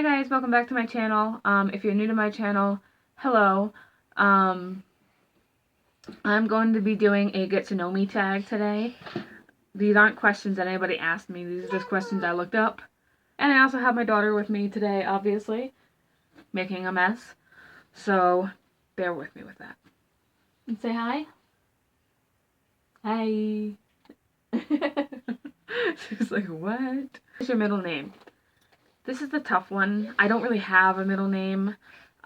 Hey guys, welcome back to my channel. If you're new to my channel, hello. I'm going to be doing a get to know me tag today. These aren't questions that anybody asked me. These are just questions I looked up. And I also have my daughter with me today, obviously, making a mess. So, bear with me with that. And say hi. Hi. She's like, what? What's your middle name? This is the tough one. I don't really have a middle name.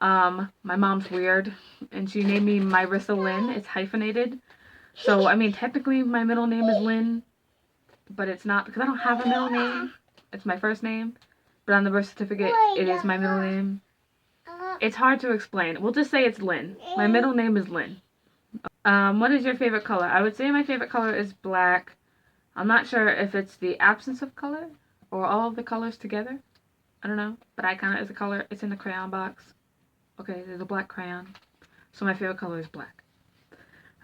My mom's weird, and she named me Myrissa Lynn. It's hyphenated. So, I mean, technically my middle name is Lynn, but it's not because I don't have a middle name. It's my first name. But on the birth certificate, it is my middle name. It's hard to explain. We'll just say it's Lynn. My middle name is Lynn. What is your favorite color? I would say my favorite color is black. I'm not sure if it's the absence of color or all of the colors together. I don't know, but I count it as a color. It's in the crayon box. Okay, there's a black crayon. So my favorite color is black.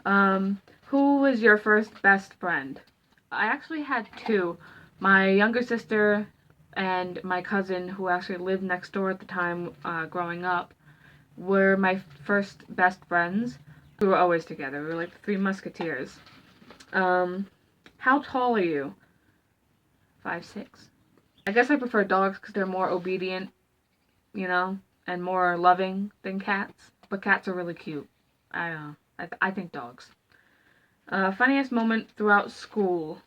Who was your first best friend? I actually had two. My younger sister and my cousin, who actually lived next door at the time growing up, were my first best friends. We were always together. We were like the Three Musketeers. How tall are you? 5'6". I guess I prefer dogs because they're more obedient, you know, and more loving than cats. But cats are really cute. I don't know. I think dogs. Funniest moment throughout school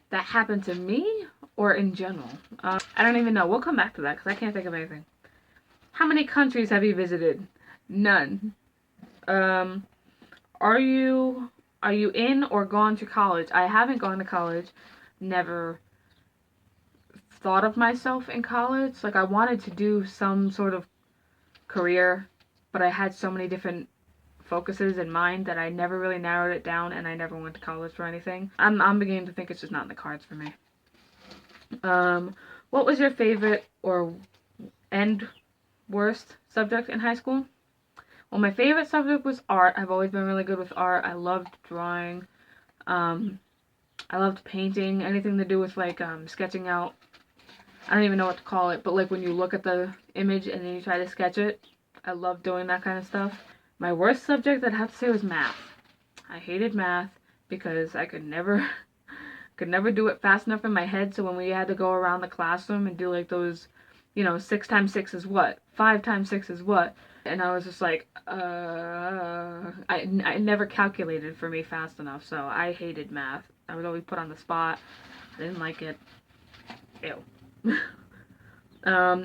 that happened to me or in general? I don't even know. We'll come back to that because I can't think of anything. How many countries have you visited? None. Are you in or gone to college? I haven't gone to college. Never thought of myself in college. Like, I wanted to do some sort of career, but I had so many different focuses in mind that I never really narrowed it down, and I never went to college for anything. I'm beginning to think it's just not in the cards for me. What was your favorite and worst subject in high school? Well, my favorite subject was art. I've always been really good with art. I loved drawing. I loved painting. Anything to do with like sketching out. I don't even know what to call it, but like when you look at the image and then you try to sketch it, I love doing that kind of stuff. My worst subject I'd have to say was math. I hated math because I could never do it fast enough in my head. So when we had to go around the classroom and do like those, 6 times 6 is what? 5 times 6 is what? And I was just like, I never calculated for me fast enough. So I hated math. I was always put on the spot. I didn't like it. Ew.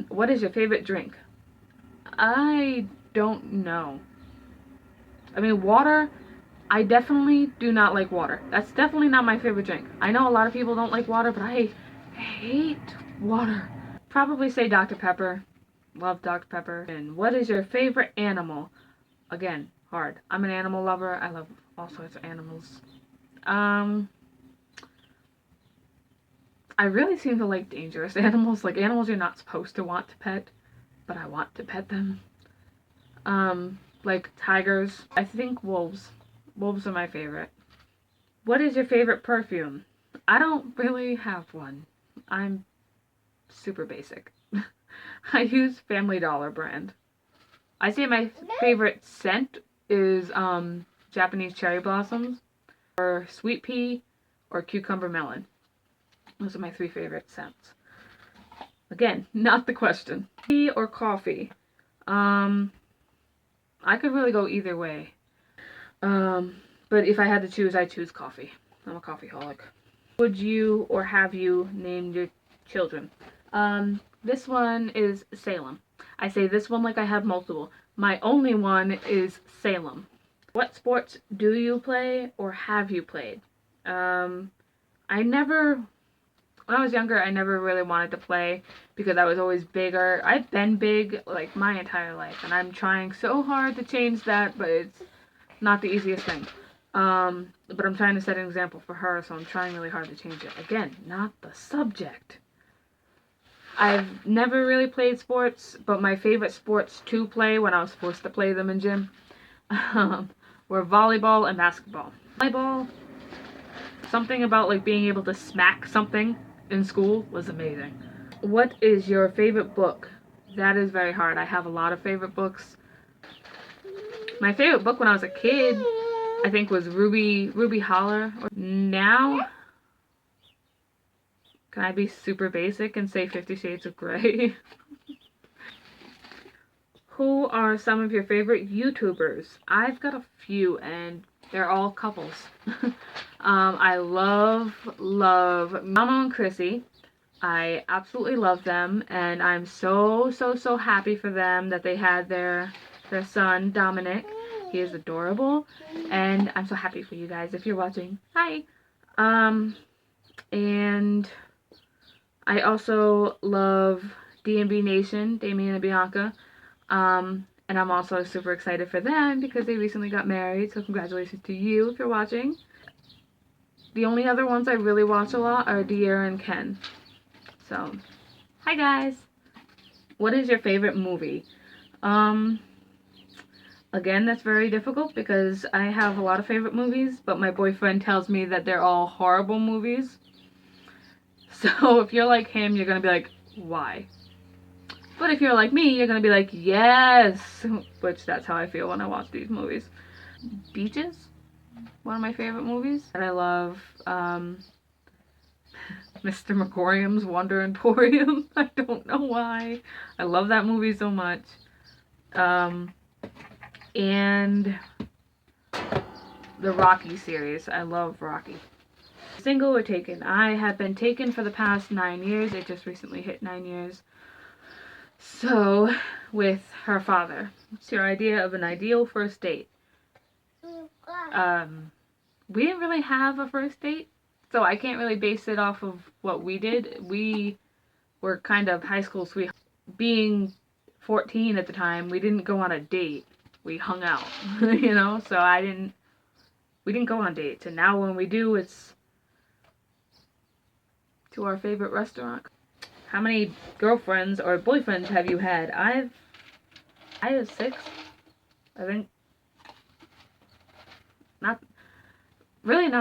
What is your favorite drink? I don't know. I mean, water, I definitely do not like water. That's definitely not my favorite drink. I know a lot of people don't like water, but I hate water. Probably say Dr. Pepper. Love Dr. Pepper. And what is your favorite animal? Again, hard. I'm an animal lover. I love all sorts of animals. I really seem to like dangerous animals, like animals you're not supposed to want to pet, but I want to pet them. Like tigers. I think wolves. Wolves are my favorite. What is your favorite perfume? I don't really have one. I'm super basic. I use Family Dollar brand. I say my favorite scent is Japanese cherry blossoms, or sweet pea, or cucumber melon. Those are my 3 favorite scents. Again, not the question. Tea or coffee? I could really go either way. But if I had to choose, I'd choose coffee. I'm a coffeeholic. Would you or have you named your children? This one is Salem. I say this one like I have multiple. My only one is Salem. What sports do you play or have you played? When I was younger, I never really wanted to play because I was always bigger. I've been big like my entire life, and I'm trying so hard to change that, but it's not the easiest thing. But I'm trying to set an example for her, so I'm trying really hard to change it. Again, not the subject. I've never really played sports, but my favorite sports to play when I was forced to play them in gym were volleyball and basketball. Volleyball, something about like being able to smack something in school was amazing. What is your favorite book? That is very hard. I have a lot of favorite books. My favorite book when I was a kid, I think, was Ruby Holler. Now, can I be super basic and say 50 Shades of Grey? Who are some of your favorite YouTubers? I've got a few, and they're all couples. I love Mama and Chrissy. I absolutely love them, and I'm so happy for them that they had their son Dominic. He is adorable, and I'm so happy for you guys if you're watching. Hi. And I also love D&B Nation, Damien and Bianca. And I'm also super excited for them because they recently got married, so congratulations to you if you're watching. The only other ones I really watch a lot are De'Ara and Ken. So, hi guys! What is your favorite movie? Again, that's very difficult because I have a lot of favorite movies, but my boyfriend tells me that they're all horrible movies. So if you're like him, you're gonna be like, why? But if you're like me, you're gonna be like, yes! Which that's how I feel when I watch these movies. Beaches? One of my favorite movies. And I love Mr. Megorium's Wonder Emporium. I don't know why. I love that movie so much. And the Rocky series. I love Rocky. Single or taken? I have been taken for the past 9 years. It just recently hit 9 years. So, with her father. What's your idea of an ideal first date? We didn't really have a first date, so I can't really base it off of what we did. We were kind of high school sweethearts. Being 14 at the time, we didn't go on a date. We hung out, you know? So we didn't go on dates. And now when we do, it's to our favorite restaurant. How many girlfriends or boyfriends have you had? I have 6, I think. Not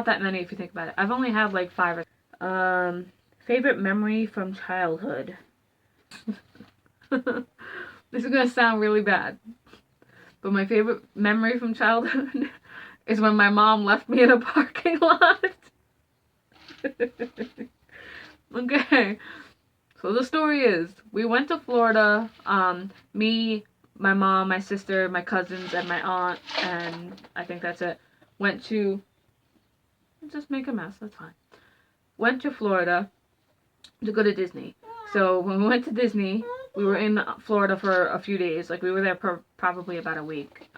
that many if you think about it. I've only had like 5 or favorite memory from childhood. This is gonna sound really bad, but my favorite memory from childhood is when my mom left me in a parking lot. Okay, so the story is, we went to Florida, me, my mom, my sister, my cousins, and my aunt, and I think that's it. Went to, just make a mess, that's fine. Went to Florida to go to Disney. So when we went to Disney, we were in Florida for a few days. Like, we were there for probably about a week.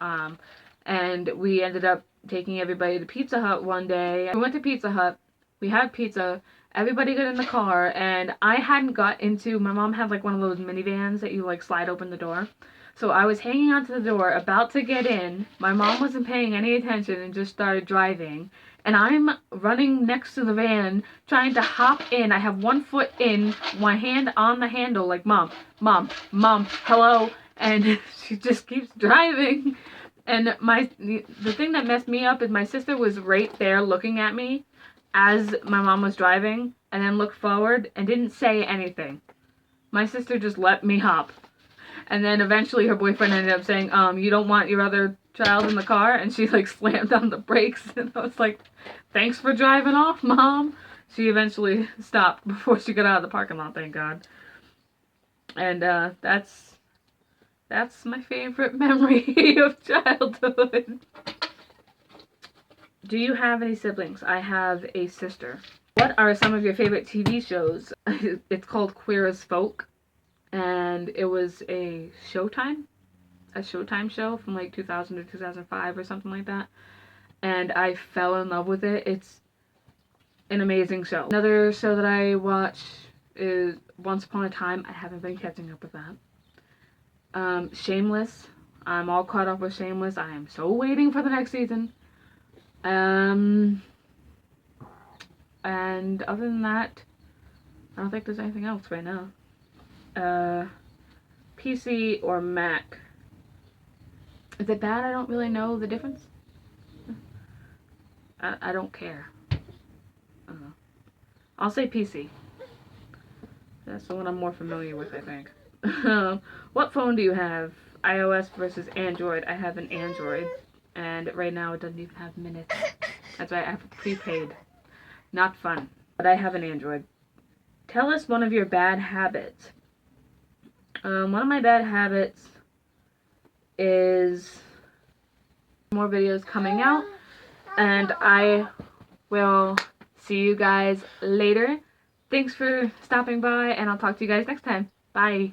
And we ended up taking everybody to Pizza Hut one day. We went to Pizza Hut. We had pizza. Everybody got in the car, and I hadn't got into, my mom had like one of those minivans that you like slide open the door. So I was hanging onto the door, about to get in. My mom wasn't paying any attention and just started driving. And I'm running next to the van, trying to hop in. I have one foot in, one hand on the handle, like, Mom, hello. And she just keeps driving. And the thing that messed me up is my sister was right there looking at me as my mom was driving, and then looked forward and didn't say anything. My sister just let me hop. And then eventually her boyfriend ended up saying, you don't want your other child in the car? And she like slammed on the brakes, and I was like, thanks for driving off, Mom. She eventually stopped before she got out of the parking lot, thank God. And that's my favorite memory of childhood. Do you have any siblings? I have a sister. What are some of your favorite TV shows? It's called Queer as Folk, and it was a Showtime show from like 2000 to 2005 or something like that, and I fell in love with it. It's an amazing show. Another show that I watch is Once Upon a Time. I haven't been catching up with that. Shameless. I'm all caught up with Shameless. I am so waiting for the next season. And other than that, I don't think there's anything else right now. PC or Mac? Is it bad I don't really know the difference? I don't care. I don't know. I'll say PC. That's the one I'm more familiar with, I think. What phone do you have? iOS versus Android. I have an Android, and right now it doesn't even have minutes. That's why I have prepaid. Not fun. But I have an Android. Tell us one of your bad habits. One of my bad habits is more videos coming out, and I will see you guys later. Thanks for stopping by, and I'll talk to you guys next time. Bye.